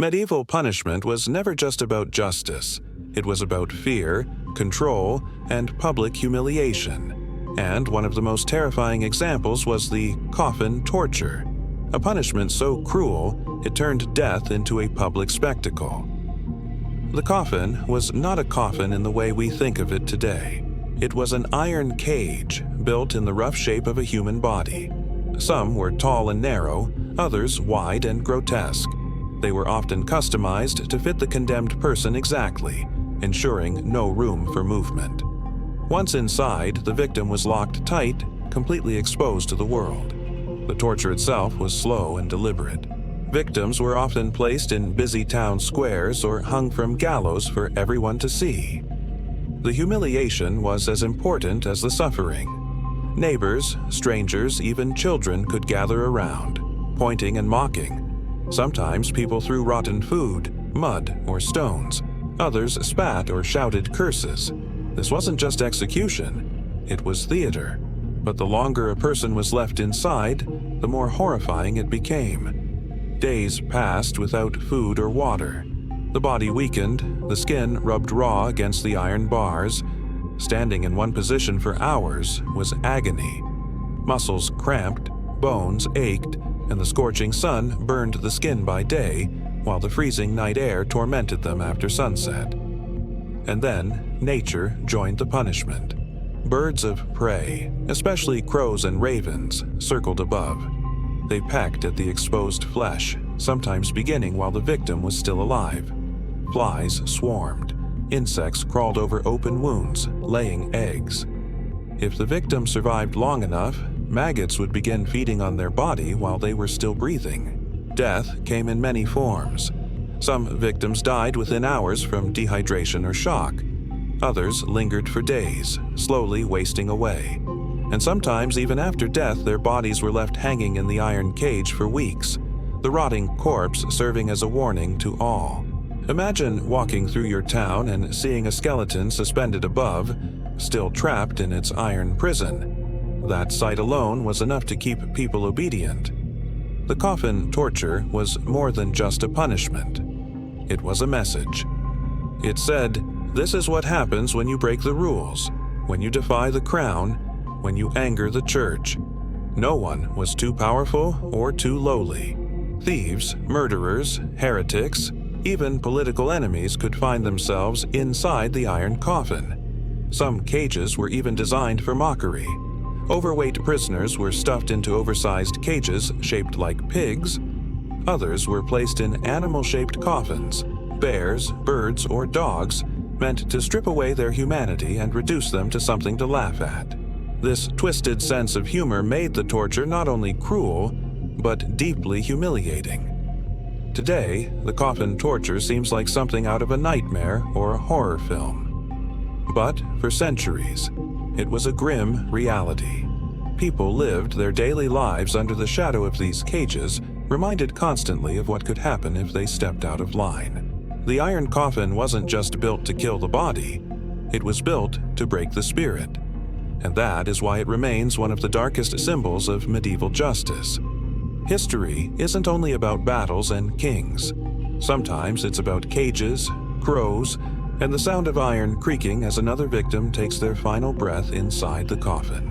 Medieval punishment was never just about justice. It was about fear, control, and public humiliation. And one of the most terrifying examples was the Coffin Torture, a punishment so cruel it turned death into a public spectacle. The coffin was not a coffin in the way we think of it today. It was an iron cage built in the rough shape of a human body. Some were tall and narrow, others wide and grotesque. They were often customized to fit the condemned person exactly, ensuring no room for movement. Once inside, the victim was locked tight, completely exposed to the world. The torture itself was slow and deliberate. Victims were often placed in busy town squares or hung from gallows for everyone to see. The humiliation was as important as the suffering. Neighbors, strangers, even children could gather around, pointing and mocking. Sometimes people threw rotten food, mud, or stones. Others spat or shouted curses. This wasn't just execution, it was theater. But the longer a person was left inside, the more horrifying it became. Days passed without food or water. The body weakened, the skin rubbed raw against the iron bars. Standing in one position for hours was agony. Muscles cramped, bones ached, and the scorching sun burned the skin by day, while the freezing night air tormented them after sunset. And then, nature joined the punishment. Birds of prey, especially crows and ravens, circled above. They pecked at the exposed flesh, sometimes beginning while the victim was still alive. Flies swarmed. Insects crawled over open wounds, laying eggs. If the victim survived long enough, maggots would begin feeding on their body while they were still breathing. Death came in many forms. Some victims died within hours from dehydration or shock. Others lingered for days, slowly wasting away. And sometimes even after death, their bodies were left hanging in the iron cage for weeks, the rotting corpse serving as a warning to all. Imagine walking through your town and seeing a skeleton suspended above, still trapped in its iron prison. That sight alone was enough to keep people obedient. The coffin torture was more than just a punishment. It was a message. It said, "This is what happens when you break the rules, when you defy the crown, when you anger the church." No one was too powerful or too lowly. Thieves, murderers, heretics, even political enemies could find themselves inside the iron coffin. Some cages were even designed for mockery. Overweight prisoners were stuffed into oversized cages shaped like pigs. Others were placed in animal-shaped coffins, bears, birds, or dogs, meant to strip away their humanity and reduce them to something to laugh at. This twisted sense of humor made the torture not only cruel, but deeply humiliating. Today, the coffin torture seems like something out of a nightmare or a horror film. But for centuries, it was a grim reality. People lived their daily lives under the shadow of these cages, reminded constantly of what could happen if they stepped out of line. The iron coffin wasn't just built to kill the body, it was built to break the spirit. And that is why it remains one of the darkest symbols of medieval justice. History isn't only about battles and kings. Sometimes it's about cages, crows, and the sound of iron creaking as another victim takes their final breath inside the coffin.